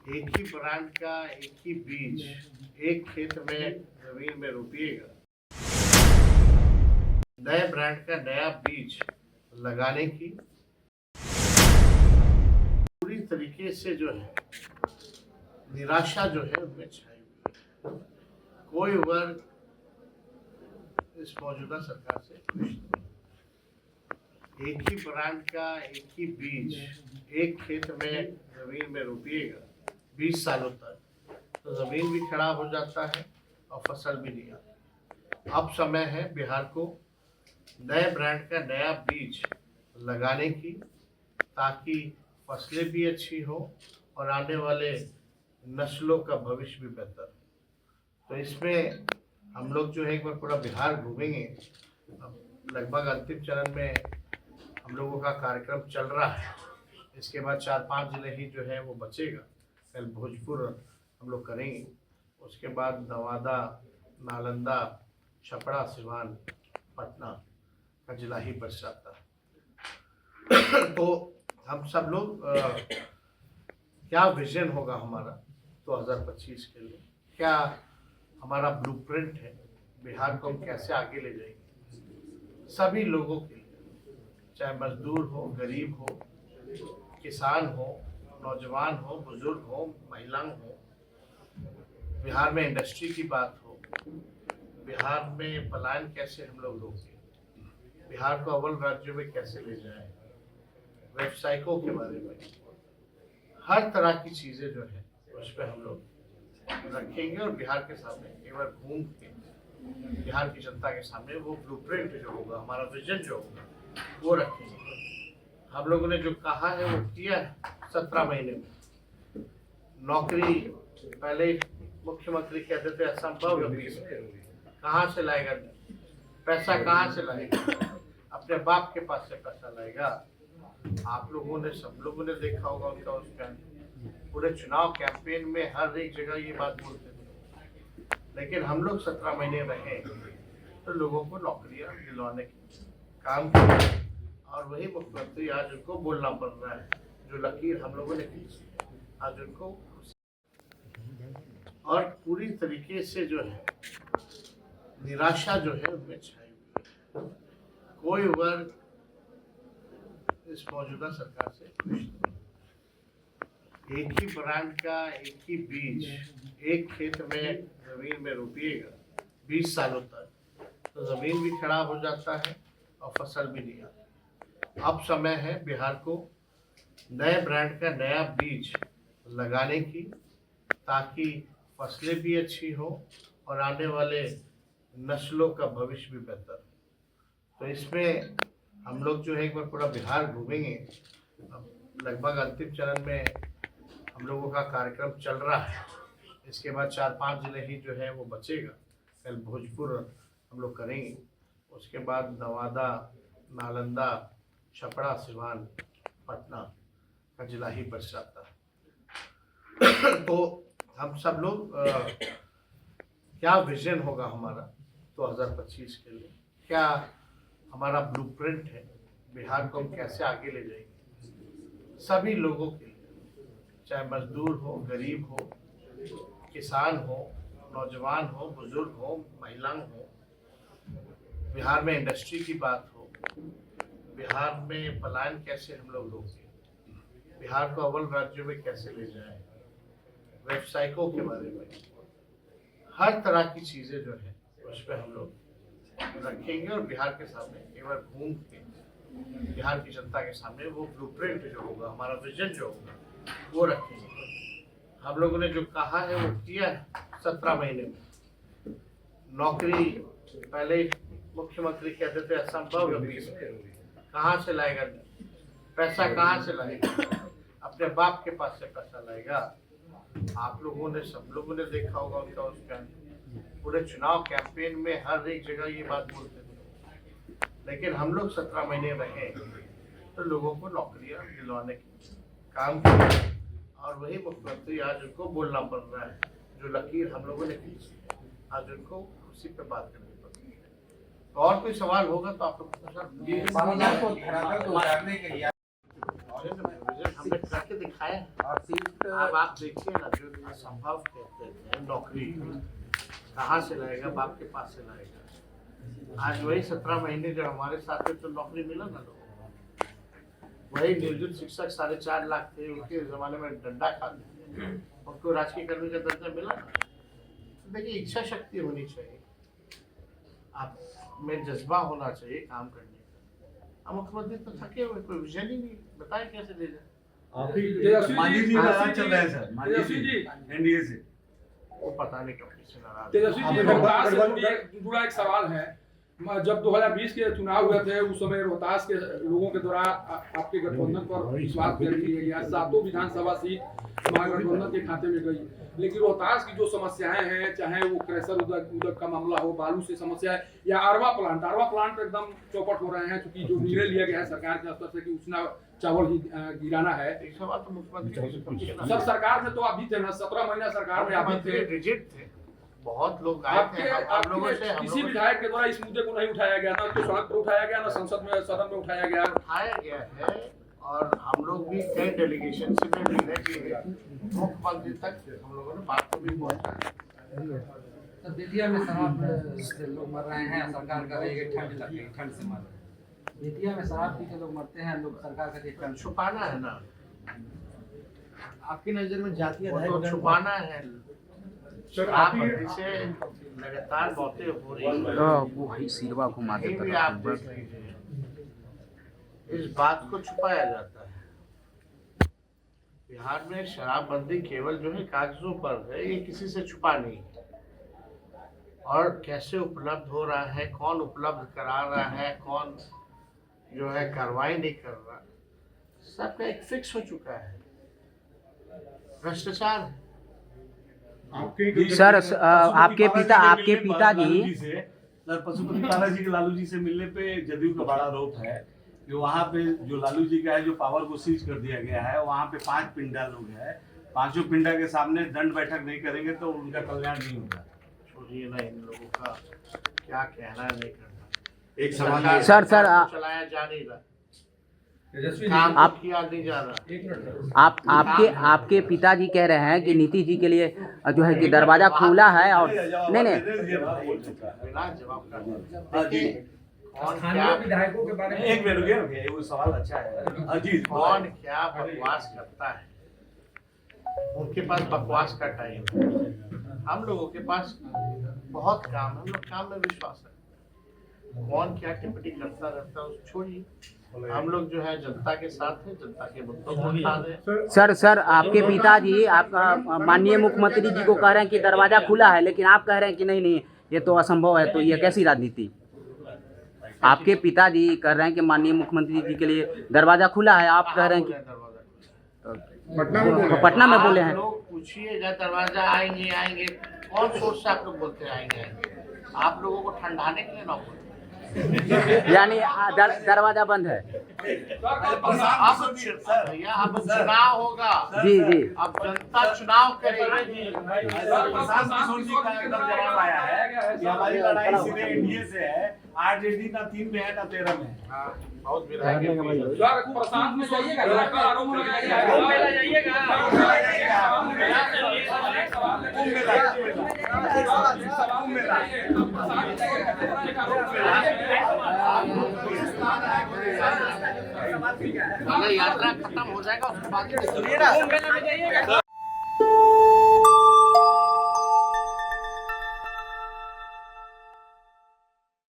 एक ही ब्रांड का एक ही बीज एक खेत में जमीन में रोपिएगा। नए ब्रांड का नया बीज लगाने की पूरी तरीके से जो है निराशा जो है उनमें छाई हुई है। कोई वर्ग इस मौजूदा सरकार से खुश नहीं। एक ही ब्रांड का एक ही बीज एक खेत में जमीन में रोपिएगा 20 सालों तक, तो जमीन भी खराब हो जाता है और फसल भी नहीं आती। अब समय है बिहार को नए ब्रांड का नया बीज लगाने की, ताकि फसलें भी अच्छी हो और आने वाले नस्लों का भविष्य भी बेहतर हो। तो इसमें हम लोग जो है एक बार पूरा बिहार घूमेंगे। लगभग अंतिम चरण में हम लोगों का कार्यक्रम चल रहा है। इसके बाद 4-5 जिले ही जो है वो बचेगा। कल भोजपुर हम लोग करेंगे, उसके बाद नवादा, नालंदा, छपरा, सिवान, पटना का जिला ही बच जाता है। तो हम सब लोग क्या विजन होगा हमारा 2025 के लिए, क्या हमारा ब्लूप्रिंट है, बिहार को हम कैसे आगे ले जाएंगे सभी लोगों के लिए, चाहे मजदूर हो, गरीब हो, किसान हो, नौजवान हो, बुजुर्ग हो, महिला हो। बिहार में इंडस्ट्री की बात हो, बिहार में पलायन कैसे हम लोग रोकें, बिहार को अव्वल राज्यों में कैसे ले जाएं, व्यवसायिकों के बारे में हर तरह की चीजें जो है उस पर हम लोग रखेंगे और बिहार के सामने एक बार घूम के बिहार की जनता के सामने वो ब्लूप्रिंट जो होगा, हमारा विजन जो होगा वो रखेंगे। हम लोगों ने जो कहा है वो किया है। 17 महीने में नौकरी पहले मुख्यमंत्री कहते थे असंभव है, कहाँ से लाएगा पैसा, कहाँ से लाएगा, अपने बाप के पास से पैसा लाएगा। आप लोगों ने, सब लोगों ने देखा होगा उनका उसका पूरे चुनाव कैंपेन में हर एक जगह ये बात बोलते थे। लेकिन हम लोग 17 महीने रहे तो लोगों को नौकरियां दिलवाने के काम किया और वही मुख्यमंत्री आज उनको बोलना पड़ रहा है। जो लकीर हम लोगों ने खींची आज उनको, और पूरी तरीके से जो है निराशा जो है उनमें छाई हुई है। कोई वर्ग इस मौजूदा सरकार से खुश नहीं। एक ही ब्रांड का एक ही बीज एक खेत में जमीन में रोपिएगा 20 सालों तक, तो जमीन भी खराब हो जाता है और फसल भी नहीं आती। अब समय है बिहार को नए ब्रांड का नया बीज लगाने की, ताकि फसलें भी अच्छी हो और आने वाले नस्लों का भविष्य भी बेहतर हो। तो इसमें हम लोग जो है एक बार पूरा बिहार घूमेंगे। लगभग अंतिम चरण में हम लोगों का कार्यक्रम चल रहा है। इसके बाद 4-5 जिले ही जो है वो बचेगा। कल भोजपुर हम लोग करेंगे, उसके बाद नवादा, नालंदा, छपरा, सिवान, पटना का जिला ही बच जाता है। तो हम सब लोग क्या विजन होगा हमारा 2025 के लिए, क्या हमारा ब्लूप्रिंट है, बिहार को हम कैसे आगे ले जाएंगे सभी लोगों के लिए, चाहे मजदूर हो, गरीब हो, किसान हो, नौजवान हो, बुजुर्ग हो, महिला हो। बिहार में इंडस्ट्री की बात हो, बिहार में पलायन कैसे हम लोग रोकें, बिहार को अव्वल राज्यों में कैसे ले जाएं, व्यवसायिकों के बारे में हर तरह की चीजें जो है उस पर हम लोग रखेंगे और बिहार के सामने एक बार घूम के बिहार की जनता के सामने वो ब्लूप्रिंट जो होगा, हमारा विजन जो होगा वो रखेंगे। हम लोगों ने जो कहा है वो किया है। 17 महीने में नौकरी पहले मुख्यमंत्री कहते थे असंभव है, कहाँ से लाएगा पैसा, कहाँ से लाएगा, अपने बाप के पास से पैसा लाएगा। आप लोगों ने, सब लोगों ने देखा होगा उनका उसका पूरे चुनाव कैंपेन में हर एक जगह ये बात बोलते थे। लेकिन हम लोग 17 महीने रहे तो लोगों को नौकरियां दिलवाने के काम किया और वही मुख्यमंत्री आज उनको बोलना पड़ रहा है। जो लकीर हम लोगों ने खींची आज उनको उसी पे बात करनी पड़ती है। तो और कोई सवाल होगा तो आप लोग हमने करके दिखा खाया। और सीट अब आप देखिए ना, जो असंभव कहते थे नौकरी कहाँ से लाएगा, बाप के पास से लाएगा। आज वही 17 महीने जो हमारे साथ थे तो नौकरी मिला ना लोगों को। वही नियोजित शिक्षक 4.5 लाख थे, उनके जमाने में डंडा खाते थे, उनको राजकीय कर्मी का दर्जा मिला ना। देखिए, इच्छा शक्ति होनी चाहिए, आप में जज्बा होना चाहिए काम करने का। अब मुख्यमंत्री तो थके हुए, कोई विजन ही नहीं, बताए कैसे दे जाए। मांझी जी नाराज चल रहे हैं सर, मांझी जी एनडीए से। वो पता नहीं कब किसी नाराज। तेजस्वी जी, रोहतास से जुड़ा एक सवाल है। जब 2020 के चुनाव हुए थे, उस समय रोहतास के लोगों के द्वारा आपके गठबंधन पर विश्वास व्यक्त किया गया। 7 विधानसभा सीट महागठबंधन के खाते में गई, लेकिन रोहतास की जो समस्याएं हैं, चाहे वो क्रैशर उद्योग का मामला हो, बालू से समस्या है, या आरवा प्लांट एकदम चौपट हो रहे हैं, क्योंकि जो निर्णय लिया गया है सरकार के स्तर से कि उसना चावल ही गिराना है। एक सवाल तो मुख्यमंत्री सब सरकार में तो आप भी थे ना, 17 महीना सरकार में आप भी थे। रिजिड थे, बहुत लोग आए थे। आप लोगों से किसी विधायक के द्वारा इस मुद्दे को नहीं उठाया गया, ना तो सड़क पर उठाया गया, ना संसद में सदन में उठाया गया। उठाया गया है, और हम लोग भी कई डेलीगेशन से भी मिले कि मुख्यमंत्री तक हम लोगों ने बात को भी पहुंचाया। तो बेतिया में शराब से लोग मर रहे हैं, सरकार कर रही है ठंड लग गई, ठंड से मर रहे हैं। बेतिया में शराब पी के लोग मरते हैं, लोग सरकार का ठंड छुपाना है ना। आपकी नजर में जातीय वो तो छुपाना है। शराब से लगातार मौतें हो रही हैं, वो ही सिरवा घुमा कहीं भी आप देख लीजिए, इस बात को छुपाया जाता है। बिहार में शराबबंदी केवल जो है कागजों पर है, ये किसी से छुपा नहीं है। और कैसे उपलब्ध हो रहा है, कौन उपलब्ध करा रहा है, कौन जो है कार्रवाई नहीं कर रहा, सबका एक फिक्स हो चुका है। भ्रष्टाचार है। सर आपके पिताजी सर पशुपति पाला जी के लालू जी से मिलने पे जदयू का बड़ा आरोप है कि वहाँ पे जो लालू जी का है, जो पावर को सीज कर दिया गया है, वहाँ पे 5 पिंडा लोग हैं, 5 पिंडा के सामने दंड बैठक नहीं करेंगे तो उनका कल्याण नहीं होगा। छोड़िए ना, इन लोगों का क्या कहना नहीं करना। एक सवाल सर चलाया जा नहीं रहा, काम आप किया नहीं जा रहा। आपके पिताजी कह रहे हैं कि नीतीश जी के लिए जो है कि दरवाजा खुला है, और नहीं बिना जवाब का विधायकों के बारे में एक मिनट रुकिए, वो सवाल अच्छा है। अजीत कौन क्या बकवास करता है, उनके पास बकवास का टाइम है। हम लोगों के पास बहुत काम है, हम लोग काम में विश्वास है। कौन क्या टिप्पणी करता रहता है उसको छोड़िए, हम लोग जो है जनता के साथ हैं, जनता के मुद्दों को उठा दें। सर आपके पिताजी आपका माननीय मुख्यमंत्री जी को कह रहे हैं कि दरवाजा खुला है, लेकिन आप कह रहे हैं कि नहीं ये तो असंभव है, तो ये कैसी राजनीति? आपके पिताजी कह रहे हैं कि माननीय मुख्यमंत्री जी के लिए दरवाजा खुला है, आप कह रहे हैं कि पटना में बोले हैं। लोग पूछिएगा दरवाजा आएंगे, कौन सोच से आप लोग बोलते आएंगे? आप लोगों को ठंडाने के लिए ना बोलते, यानी दरवाजा बंद है। अब चुनाव होगा जी, अब जनता चुनाव करेगी। प्रशांत किशोर जी का एकदम जवाब आया है कि हमारी लड़ाई सीधे एनडीए से है, आरजेडी ना 3 में है ना 13 में है। बहुत विधायक प्रशांत में जाइएगा, यात्रा खत्म हो जाएगा उसके बाद